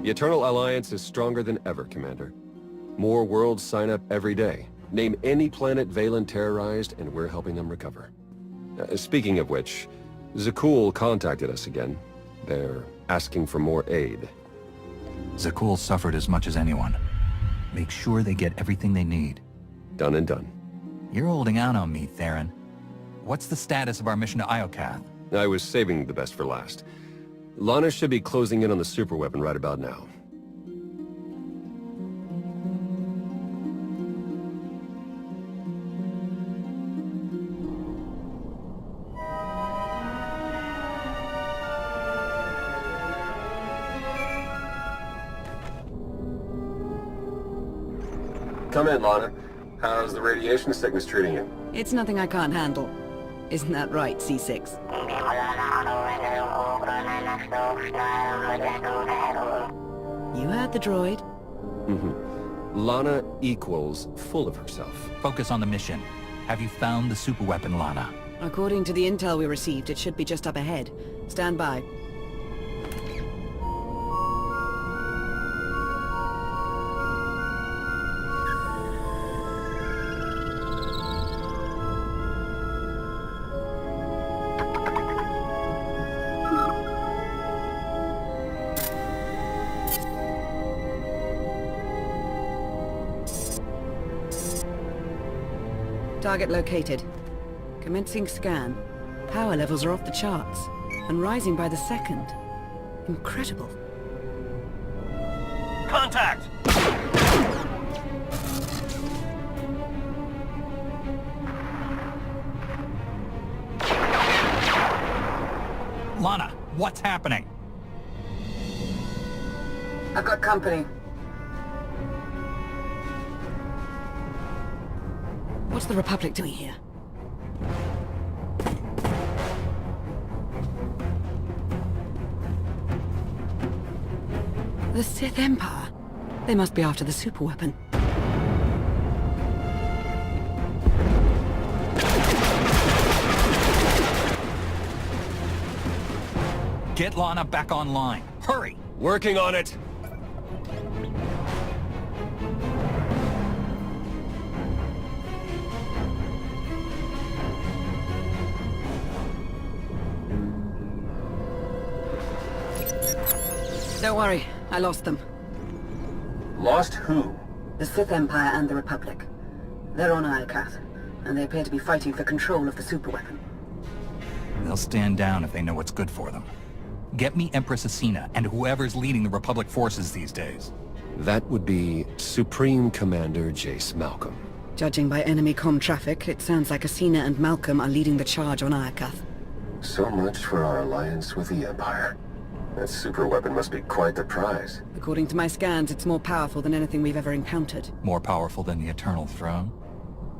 The Eternal Alliance is stronger than ever, Commander. More worlds sign up every day. Name any planet Valen terrorized, and we're helping them recover. Speaking of which, Zakul contacted us again. They're asking for more aid. Zakul suffered as much as anyone. Make sure they get everything they need. Done and done. You're holding out on me, Theron. What's the status of our mission to Iokath? I was saving the best for last. Lana should be closing in on the superweapon right about now. Come in, Lana. How's the radiation sickness treating you? It's nothing I can't handle. Isn't that right, C6? You heard the droid. Lana equals full of herself. Focus on the mission. Have you found the superweapon, Lana? According to the intel we received, it should be just up ahead. Stand by. Target located. Commencing scan. Power levels are off the charts, and rising by the second. Incredible. Contact! Lana, what's happening? I've got company. What's the Republic doing here? The Sith Empire? They must be after the superweapon. Get Lana back online. Hurry! Working on it! Don't worry, I lost them. Lost who? The Sith Empire and the Republic. They're on Iokath, and they appear to be fighting for control of the superweapon. They'll stand down if they know what's good for them. Get me Empress Asina and whoever's leading the Republic forces these days. That would be Supreme Commander Jace Malcolm. Judging by enemy comm traffic, it sounds like Asina and Malcolm are leading the charge on Iokath. So much for our alliance with the Empire. That superweapon must be quite the prize. According to my scans, it's more powerful than anything we've ever encountered. More powerful than the Eternal Throne?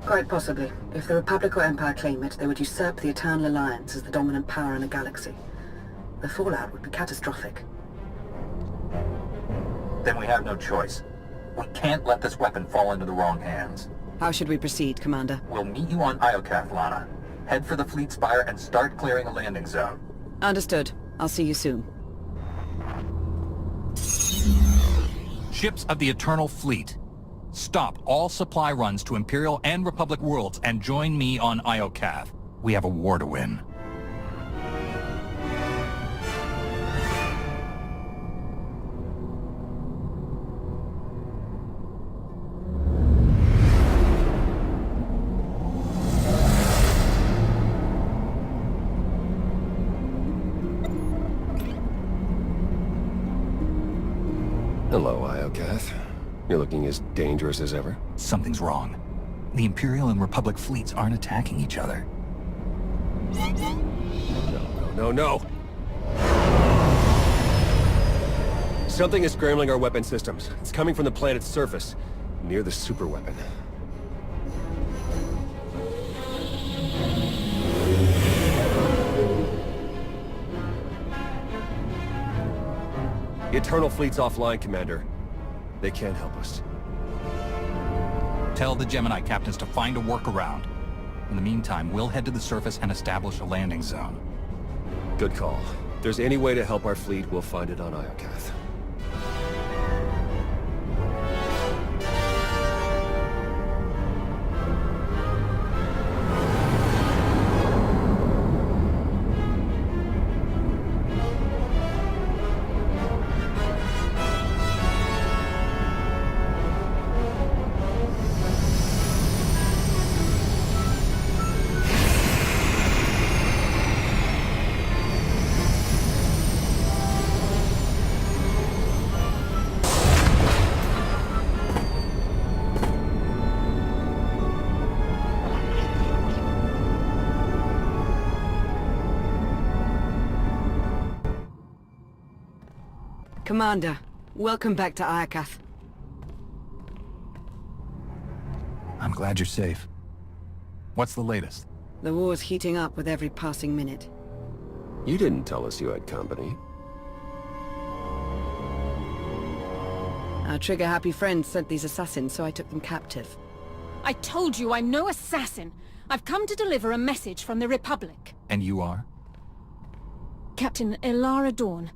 Quite possibly. If the Republic or Empire claim it, they would usurp the Eternal Alliance as the dominant power in the galaxy. The fallout would be catastrophic. Then we have no choice. We can't let this weapon fall into the wrong hands. How should we proceed, Commander? We'll meet you on Iokath, Lana. Head for the fleet spire and start clearing a landing zone. Understood. I'll see you soon. Ships of the Eternal Fleet. Stop all supply runs to Imperial and Republic worlds and join me on Iokath. We have a war to win. Hello, Iokath. You're looking as dangerous as ever. Something's wrong. The Imperial and Republic fleets aren't attacking each other. No. Something is scrambling our weapon systems. It's coming from the planet's surface, near the superweapon. The Eternal Fleet's offline, Commander. They can't help us. Tell the Gemini captains to find a workaround. In the meantime, we'll head to the surface and establish a landing zone. Good call. If there's any way to help our fleet, we'll find it on Iokath. Commander, welcome back to Iokath. I'm glad you're safe. What's the latest? The war's heating up with every passing minute. You didn't tell us you had company. Our trigger-happy friends sent these assassins, so I took them captive. I told you I'm no assassin. I've come to deliver a message from the Republic. And you are? Captain Ilara Dawn.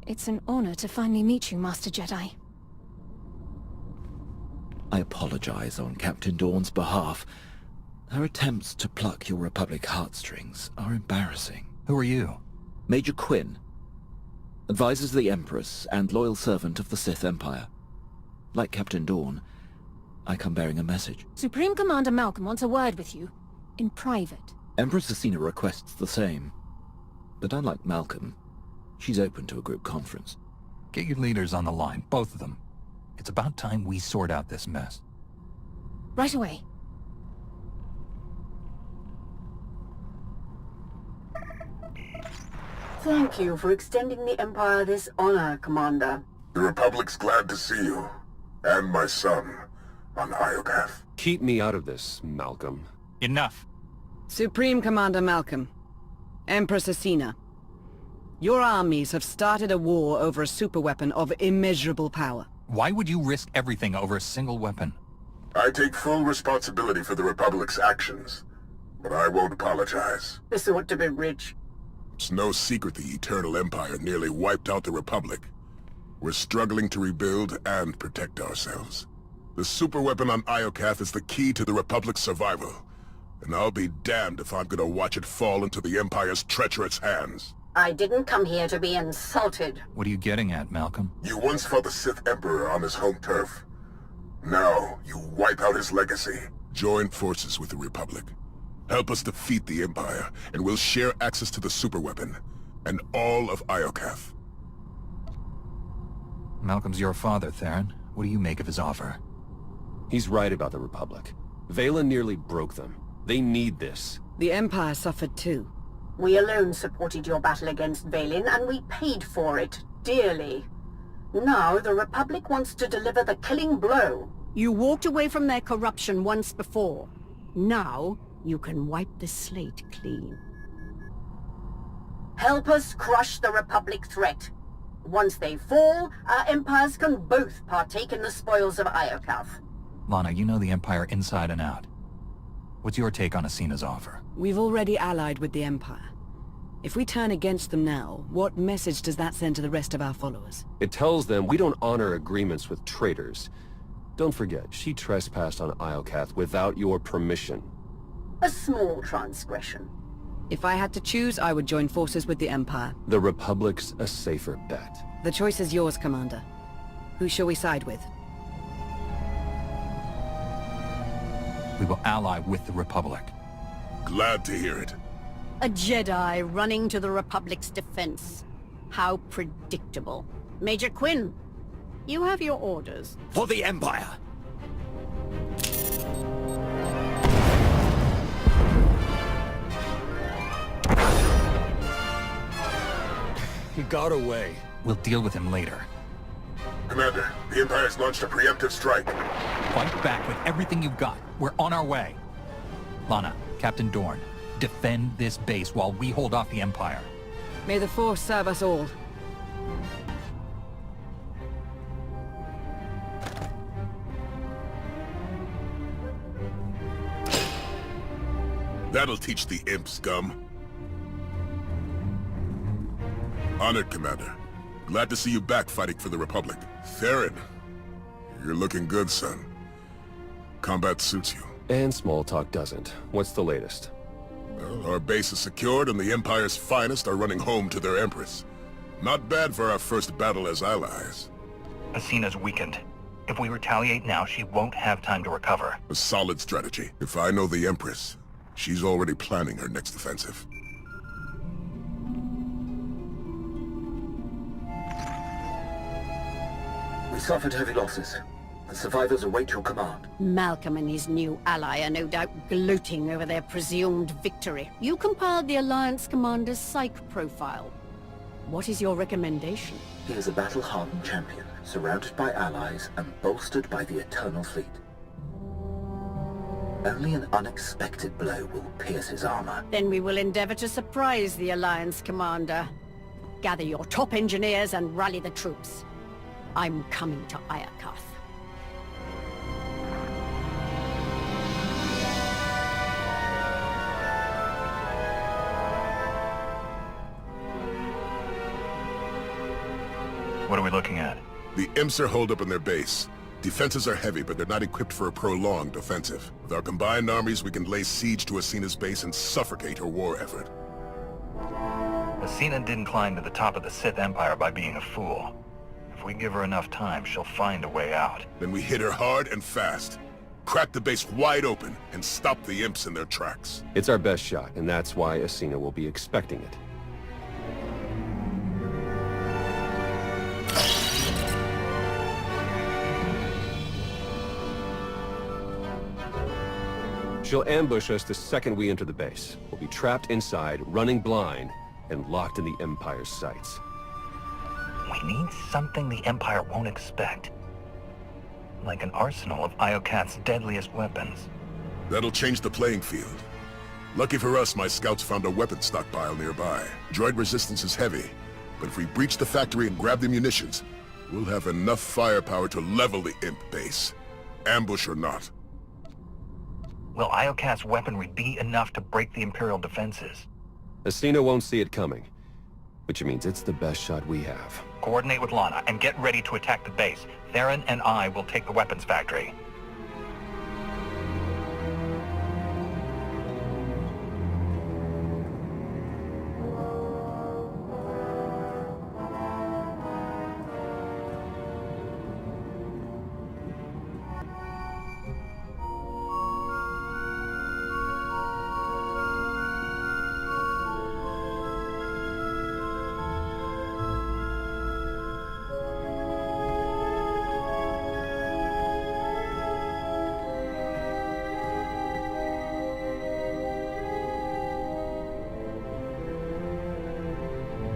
It's an honor to finally meet you, Master Jedi. I apologize on Captain Dawn's behalf. Her attempts to pluck your Republic heartstrings are embarrassing. Who are you? Major Quinn, advisor to the Empress and loyal servant of the Sith Empire. Like Captain Dawn, I come bearing a message. Supreme Commander Malcolm wants a word with you. In private. Empress Asina requests the same. But unlike Malcolm, she's open to a group conference. Get your leaders on the line, both of them. It's about time we sort out this mess. Right away. Thank you for extending the Empire this honor, Commander. The Republic's glad to see you, and my son, on Iokath. Keep me out of this, Malcolm. Enough. Supreme Commander Malcolm, Empress Asina, your armies have started a war over a superweapon of immeasurable power. Why would you risk everything over a single weapon? I take full responsibility for the Republic's actions, but I won't apologize. This ought to be rich. It's no secret the Eternal Empire nearly wiped out the Republic. We're struggling to rebuild and protect ourselves. The superweapon on Iokath is the key to the Republic's survival, and I'll be damned if I'm gonna watch it fall into the Empire's treacherous hands. I didn't come here to be insulted. What are you getting at, Malcolm? You once fought the Sith Emperor on his home turf. Now, you wipe out his legacy. Join forces with the Republic. Help us defeat the Empire, and we'll share access to the superweapon, and all of Iokath. Malcolm's your father, Theron. What do you make of his offer? He's right about the Republic. Valen nearly broke them. They need this. The Empire suffered too. We alone supported your battle against Valen, and we paid for it dearly. Now the Republic wants to deliver the killing blow. You walked away from their corruption once before. Now, you can wipe the slate clean. Help us crush the Republic threat. Once they fall, our empires can both partake in the spoils of Iokath. Lana, you know the Empire inside and out. What's your take on Asina's offer? We've already allied with the Empire. If we turn against them now, what message does that send to the rest of our followers? It tells them we don't honor agreements with traitors. Don't forget, she trespassed on Iokath without your permission. A small transgression. If I had to choose, I would join forces with the Empire. The Republic's a safer bet. The choice is yours, Commander. Who shall we side with? We will ally with the Republic. Glad to hear it. A Jedi running to the Republic's defense. How predictable. Major Quinn, you have your orders. For the Empire! He got away. We'll deal with him later. Commander, the Empire's launched a preemptive strike. Fight back with everything you've got. We're on our way. Lana, Captain Dorn, defend this base while we hold off the Empire. May the Force serve us all. That'll teach the imp scum. Honored, Commander. Glad to see you back fighting for the Republic. Theron, you're looking good, son. Combat suits you. And small talk doesn't. What's the latest? Well, our base is secured and the Empire's finest are running home to their Empress. Not bad for our first battle as allies. Asina's weakened. If we retaliate now, she won't have time to recover. A solid strategy. If I know the Empress, she's already planning her next offensive. We suffered heavy losses. The survivors await your command. Malcolm and his new ally are no doubt gloating over their presumed victory. You compiled the Alliance Commander's psych profile. What is your recommendation? He is a battle-hardened champion, surrounded by allies and bolstered by the Eternal Fleet. Only an unexpected blow will pierce his armor. Then we will endeavor to surprise the Alliance commander. Gather your top engineers and rally the troops. I'm coming to Iokath. What are we looking at? The imps are holed up in their base. Defenses are heavy, but they're not equipped for a prolonged offensive. With our combined armies, we can lay siege to Asina's base and suffocate her war effort. Asina didn't climb to the top of the Sith Empire by being a fool. If we give her enough time, she'll find a way out. Then we hit her hard and fast. Crack the base wide open and stop the imps in their tracks. It's our best shot, and that's why Asina will be expecting it. She'll ambush us the second we enter the base. We'll be trapped inside, running blind, and locked in the Empire's sights. We need something the Empire won't expect. Like an arsenal of Iokath's deadliest weapons. That'll change the playing field. Lucky for us, my scouts found a weapon stockpile nearby. Droid resistance is heavy, but if we breach the factory and grab the munitions, we'll have enough firepower to level the imp base. Ambush or not. Will Iokath's weaponry be enough to break the Imperial defenses? Asina won't see it coming, which means it's the best shot we have. Coordinate with Lana and get ready to attack the base. Theron and I will take the weapons factory.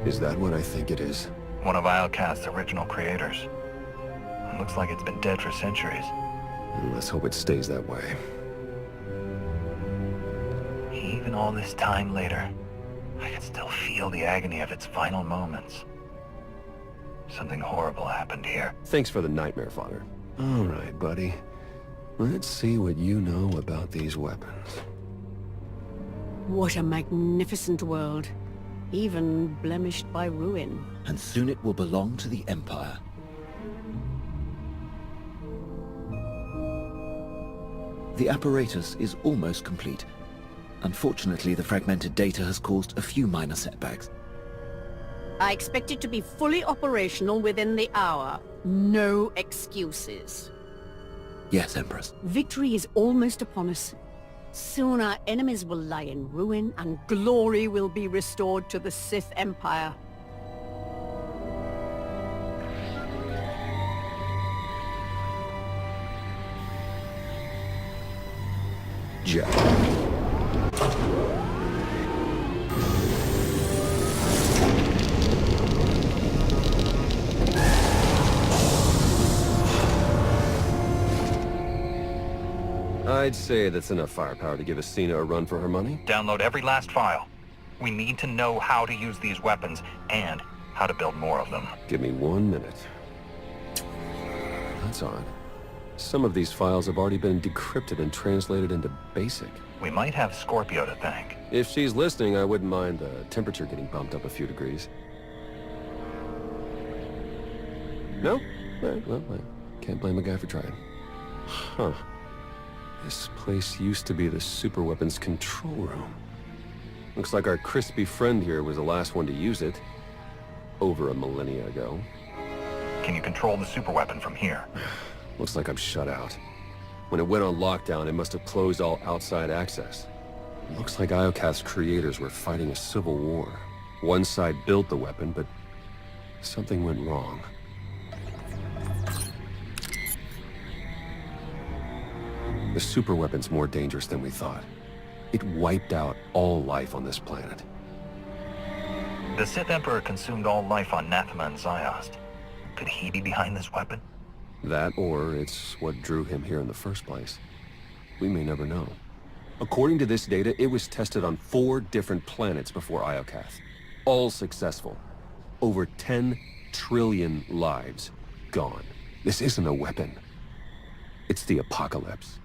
Is that what I think it is? One of Iokath's original creators. Looks like it's been dead for centuries. Let's hope it stays that way. Even all this time later, I can still feel the agony of its final moments. Something horrible happened here. Thanks for the nightmare fodder. All right, buddy. Let's see what you know about these weapons. What a magnificent world. Even blemished by ruin. And soon it will belong to the Empire. The apparatus is almost complete. Unfortunately, the fragmented data has caused a few minor setbacks. I expect it to be fully operational within the hour. No excuses. Yes, Empress. Victory is almost upon us. Soon our enemies will lie in ruin and glory will be restored to the Sith Empire. Jedi. I'd say that's enough firepower to give Asina a run for her money. Download every last file. We need to know how to use these weapons and how to build more of them. Give me 1 minute. That's odd. Some of these files have already been decrypted and translated into BASIC. We might have Scorpio to thank. If she's listening, I wouldn't mind the temperature getting bumped up a few degrees. No? All right, well, I can't blame a guy for trying. Huh. This place used to be the superweapons control room. Looks like our crispy friend here was the last one to use it. Over a millennia ago. Can you control the superweapon from here? Looks like I'm shut out. When it went on lockdown, it must have closed all outside access. Looks like Iokath's creators were fighting a civil war. One side built the weapon, but something went wrong. The superweapon's more dangerous than we thought. It wiped out all life on this planet. The Sith Emperor consumed all life on Nathema and Ziost. Could he be behind this weapon? That, or it's what drew him here in the first place. We may never know. According to this data, it was tested on 4 different planets before Iokath. All successful. Over 10 trillion lives gone. This isn't a weapon. It's the apocalypse.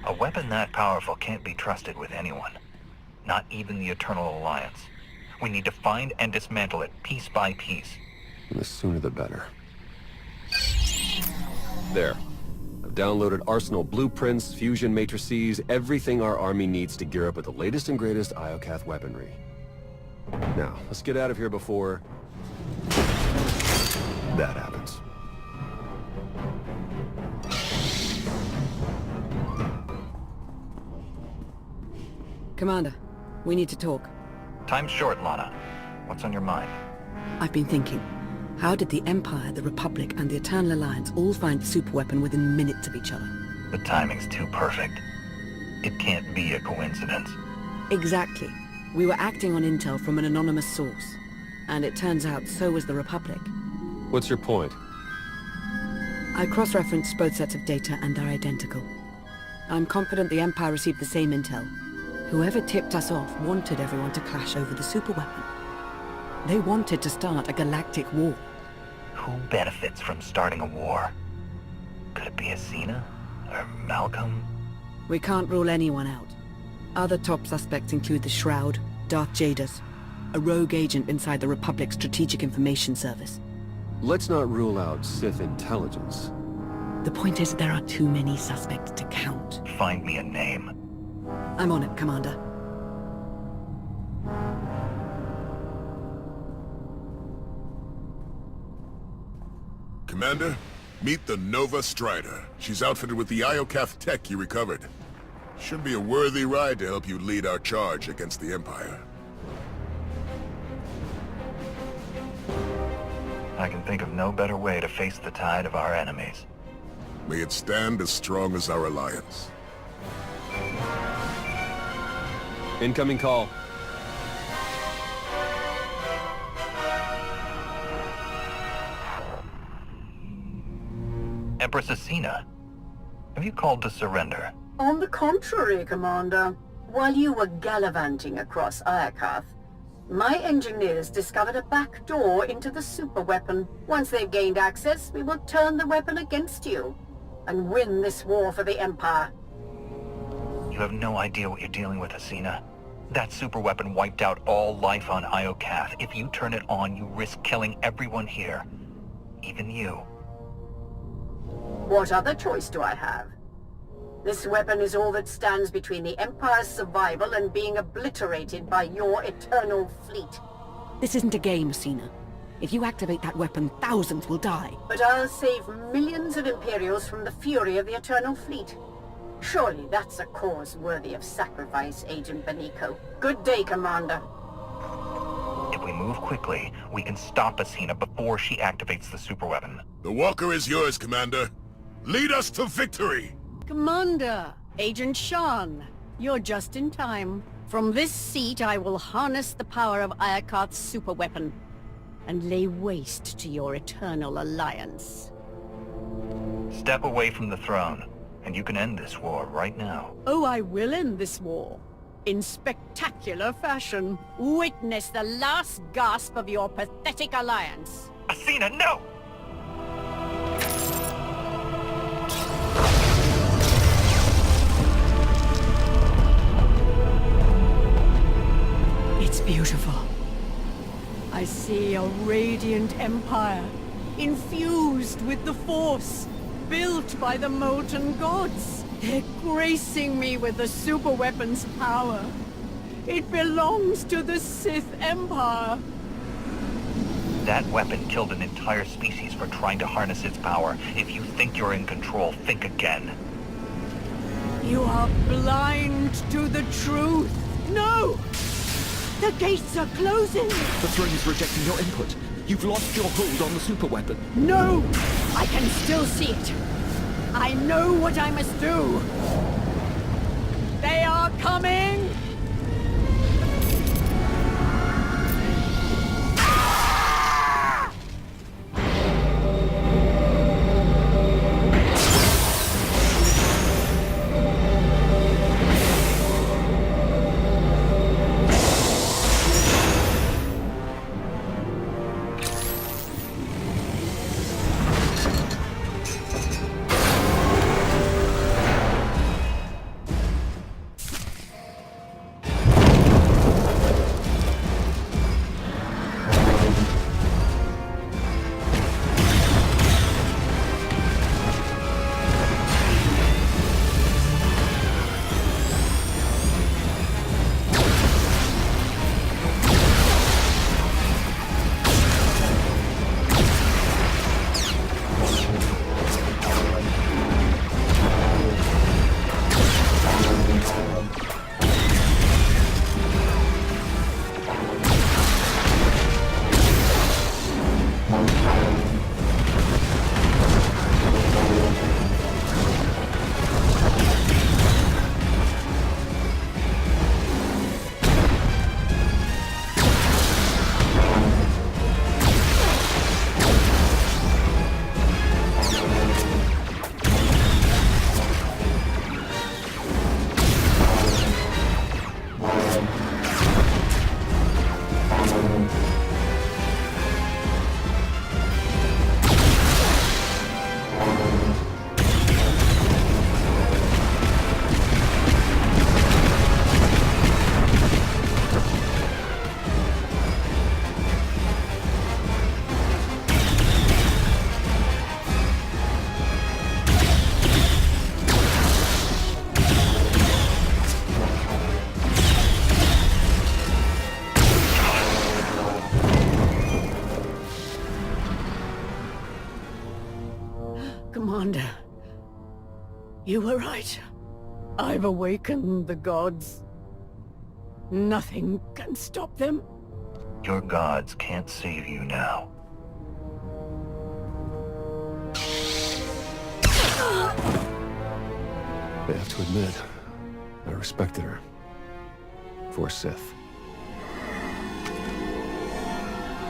A weapon that powerful can't be trusted with anyone. Not even the Eternal Alliance. We need to find and dismantle it piece by piece. And the sooner the better. There. I've downloaded Arsenal blueprints, fusion matrices, everything our army needs to gear up with the latest and greatest Iokath weaponry. Now, let's get out of here before that happens. Commander, we need to talk. Time's short, Lana. What's on your mind? I've been thinking. How did the Empire, the Republic, and the Eternal Alliance all find the superweapon within minutes of each other? The timing's too perfect. It can't be a coincidence. Exactly. We were acting on intel from an anonymous source. And it turns out so was the Republic. What's your point? I cross-referenced both sets of data and they're identical. I'm confident the Empire received the same intel. Whoever tipped us off wanted everyone to clash over the superweapon. They wanted to start a galactic war. Who benefits from starting a war? Could it be Asina? Or Malcolm? We can't rule anyone out. Other top suspects include the Shroud, Darth Jadus, a rogue agent inside the Republic's Strategic Information Service. Let's not rule out Sith intelligence. The point is there are too many suspects to count. Find me a name. I'm on it, Commander. Commander, meet the Nova Strider. She's outfitted with the Iokath tech you recovered. Should be a worthy ride to help you lead our charge against the Empire. I can think of no better way to face the tide of our enemies. May it stand as strong as our alliance. Incoming call. Empress Asina, have you called to surrender? On the contrary, Commander. While you were gallivanting across Iokath, my engineers discovered a back door into the superweapon. Once they've gained access, we will turn the weapon against you and win this war for the Empire. You have no idea what you're dealing with, Asina. That superweapon wiped out all life on Iokath. If you turn it on, you risk killing everyone here. Even you. What other choice do I have? This weapon is all that stands between the Empire's survival and being obliterated by your eternal fleet. This isn't a game, Asina. If you activate that weapon, thousands will die. But I'll save millions of Imperials from the fury of the Eternal Fleet. Surely that's a cause worthy of sacrifice, Agent Benico. Good day, Commander. If we move quickly, we can stop Asina before she activates the superweapon. The walker is yours, Commander. Lead us to victory! Commander, Agent Shan, you're just in time. From this seat, I will harness the power of Iokath's superweapon and lay waste to your Eternal Alliance. Step away from the throne, and you can end this war right now. Oh, I will end this war. In spectacular fashion. Witness the last gasp of your pathetic alliance. Asina, no! It's beautiful. I see a radiant empire, infused with the Force, built by the molten gods. They're gracing me with the superweapon's power. It belongs to the Sith Empire. That weapon killed an entire species for trying to harness its power. If you think you're in control, think again. You are blind to the truth. No! The gates are closing! The throne is rejecting your input. You've lost your hold on the superweapon. No! I can still see it. I know what I must do. They are coming! You were right. I've awakened the gods. Nothing can stop them. Your gods can't save you now. I have to admit, I respected her. For Sith.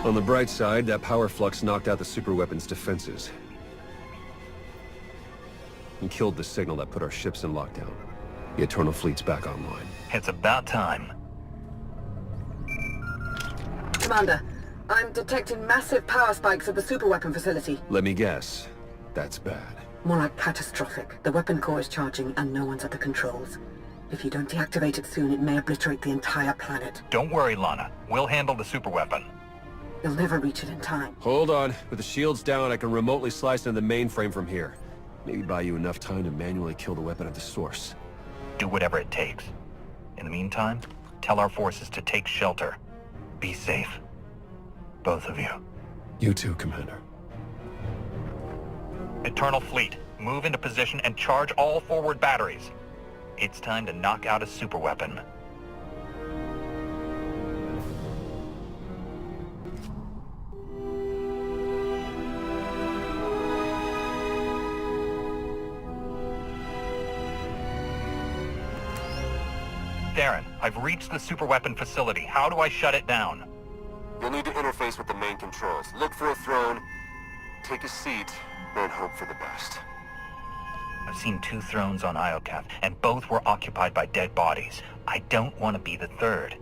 On the bright side, that power flux knocked out the superweapon's defenses. And killed the signal that put our ships in lockdown. The Eternal Fleet's back online. It's about time. Commander, I'm detecting massive power spikes at the superweapon facility. Let me guess. That's bad. More like catastrophic. The weapon core is charging and no one's at the controls. If you don't deactivate it soon, it may obliterate the entire planet. Don't worry, Lana. We'll handle the superweapon. You'll never reach it in time. Hold on. With the shields down, I can remotely slice into the mainframe from here. Maybe buy you enough time to manually kill the weapon at the source. Do whatever it takes. In the meantime, tell our forces to take shelter. Be safe. Both of you. You too, Commander. Eternal Fleet, move into position and charge all forward batteries. It's time to knock out a superweapon. Darren, I've reached the superweapon facility. How do I shut it down? You'll need to interface with the main controls. Look for a throne, take a seat, then hope for the best. I've seen 2 thrones on Iokath, and both were occupied by dead bodies. I don't want to be the third.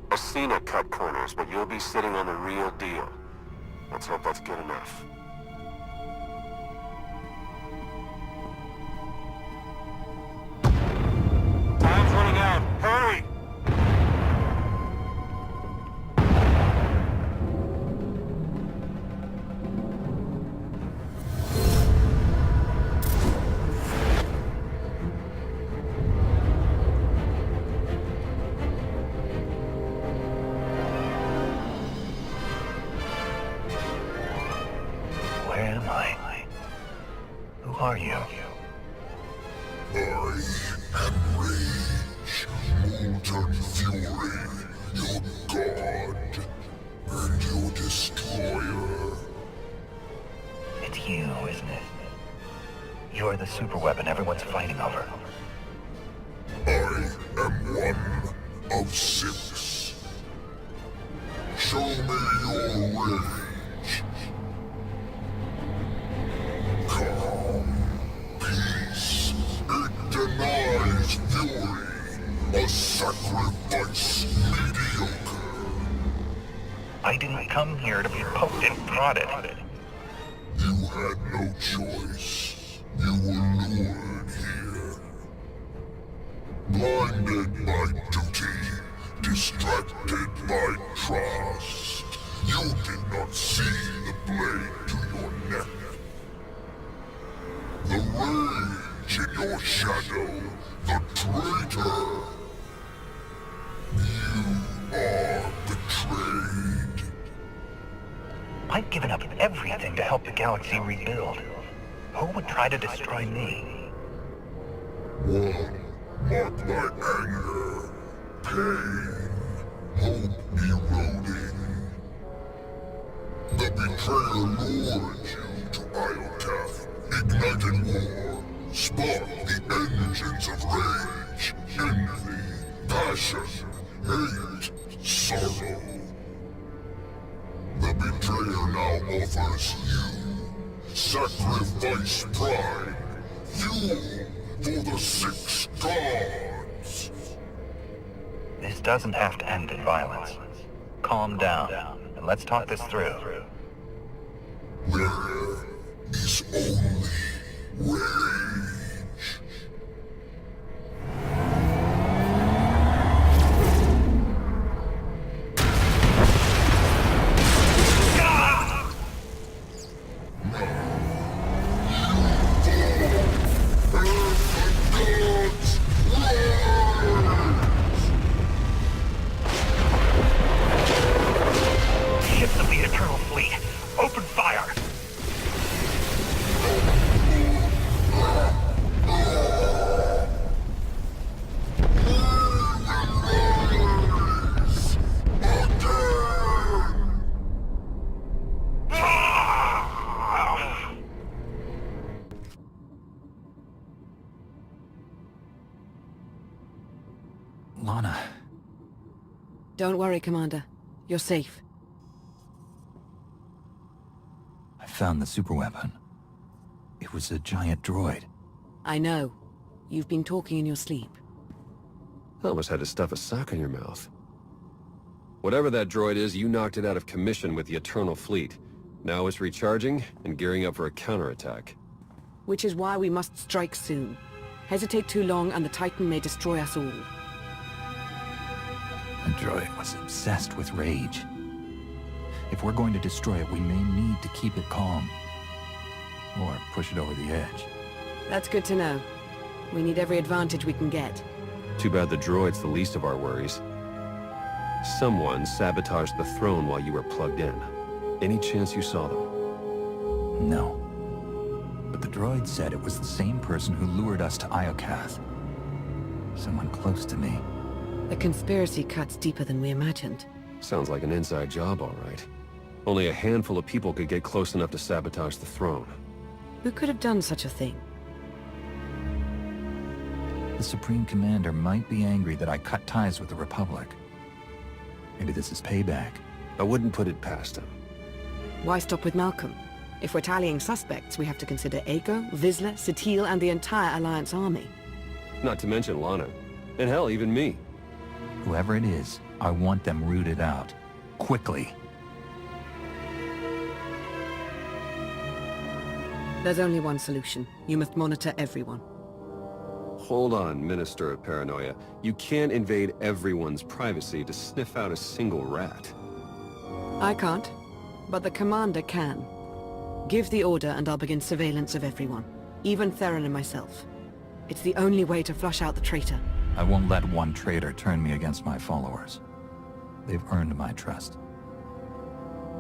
Asina cut corners, but you'll be sitting on the real deal. Let's hope that's good enough. Time's running out. Hurry! Where am I? Who are you? I am Rage, Molten Fury, your god, and your destroyer. It's you, isn't it? You're the superweapon everyone's fighting over. I am one of 6. Show me your rage. Calm, peace, it denies fury, a sacrifice mediocre. I didn't come here to be poked and prodded. You had no choice. You were lured here. Blinded by duty, distracted by trust. You did not see the blade to your neck. The rage in your shadow, the traitor. You are betrayed. I've given up everything to help the galaxy rebuild. Who would try to destroy me? One marked by anger, pain, hope eroding. The betrayer lured you to Iokath, ignited war, sparked the engines of rage, envy, passion, hate, sorrow. The betrayer now offers you sacrifice pride, fuel for the 6 gods. This doesn't have to end in violence. Calm down, and let's talk this through. There is only rage. Ships of the Eternal Fleet, open fire! Lana... Don't worry, Commander. You're safe. I found the superweapon. It was a giant droid. I know. You've been talking in your sleep. Almost had to stuff a sock in your mouth. Whatever that droid is, you knocked it out of commission with the Eternal Fleet. Now it's recharging and gearing up for a counterattack. Which is why we must strike soon. Hesitate too long and the Titan may destroy us all. The droid was obsessed with rage. If we're going to destroy it, we may need to keep it calm. Or push it over the edge. That's good to know. We need every advantage we can get. Too bad the droid's the least of our worries. Someone sabotaged the throne while you were plugged in. Any chance you saw them? No. But the droid said it was the same person who lured us to Iokath. Someone close to me. The conspiracy cuts deeper than we imagined. Sounds like an inside job, all right. Only a handful of people could get close enough to sabotage the throne. Who could have done such a thing? The Supreme Commander might be angry that I cut ties with the Republic. Maybe this is payback. I wouldn't put it past him. Why stop with Malcolm? If we're tallying suspects, we have to consider Eiko, Vizsla, Satele, and the entire Alliance army. Not to mention Lana. And hell, even me. Whoever it is, I want them rooted out. Quickly. There's only one solution. You must monitor everyone. Hold on, Minister of Paranoia. You can't invade everyone's privacy to sniff out a single rat. I can't, but the Commander can. Give the order and I'll begin surveillance of everyone. Even Theron and myself. It's the only way to flush out the traitor. I won't let one traitor turn me against my followers. They've earned my trust.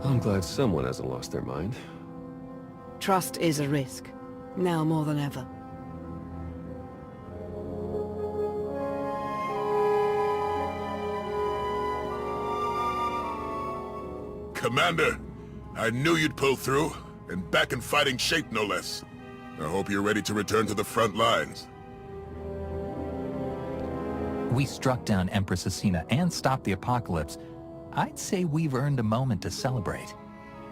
I'm glad someone hasn't lost their mind. Trust is a risk. Now more than ever. Commander, I knew you'd pull through, and back in fighting shape no less. I hope you're ready to return to the front lines. We struck down Empress Asina and stopped the apocalypse. I'd say we've earned a moment to celebrate.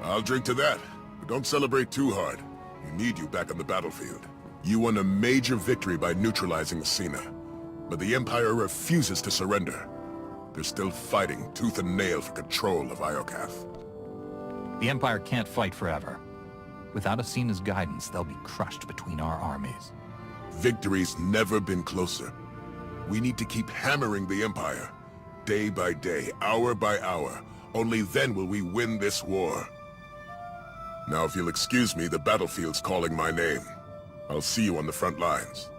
I'll drink to that, but don't celebrate too hard. We need you back on the battlefield. You won a major victory by neutralizing Asina, but the Empire refuses to surrender. They're still fighting tooth and nail for control of Iokath. The Empire can't fight forever. Without Asina's guidance, they'll be crushed between our armies. Victory's never been closer. We need to keep hammering the Empire. Day by day, hour by hour. Only then will we win this war. Now if you'll excuse me, the battlefield's calling my name. I'll see you on the front lines.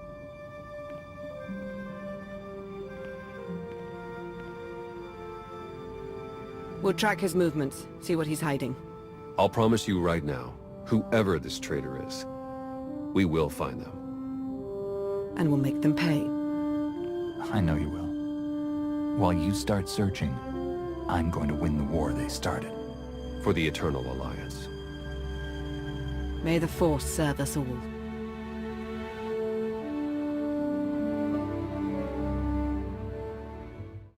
We'll track his movements, see what he's hiding. I'll promise you right now, whoever this traitor is, we will find them. And we'll make them pay. I know you will. While you start searching, I'm going to win the war they started. For the Eternal Alliance. May the Force serve us all.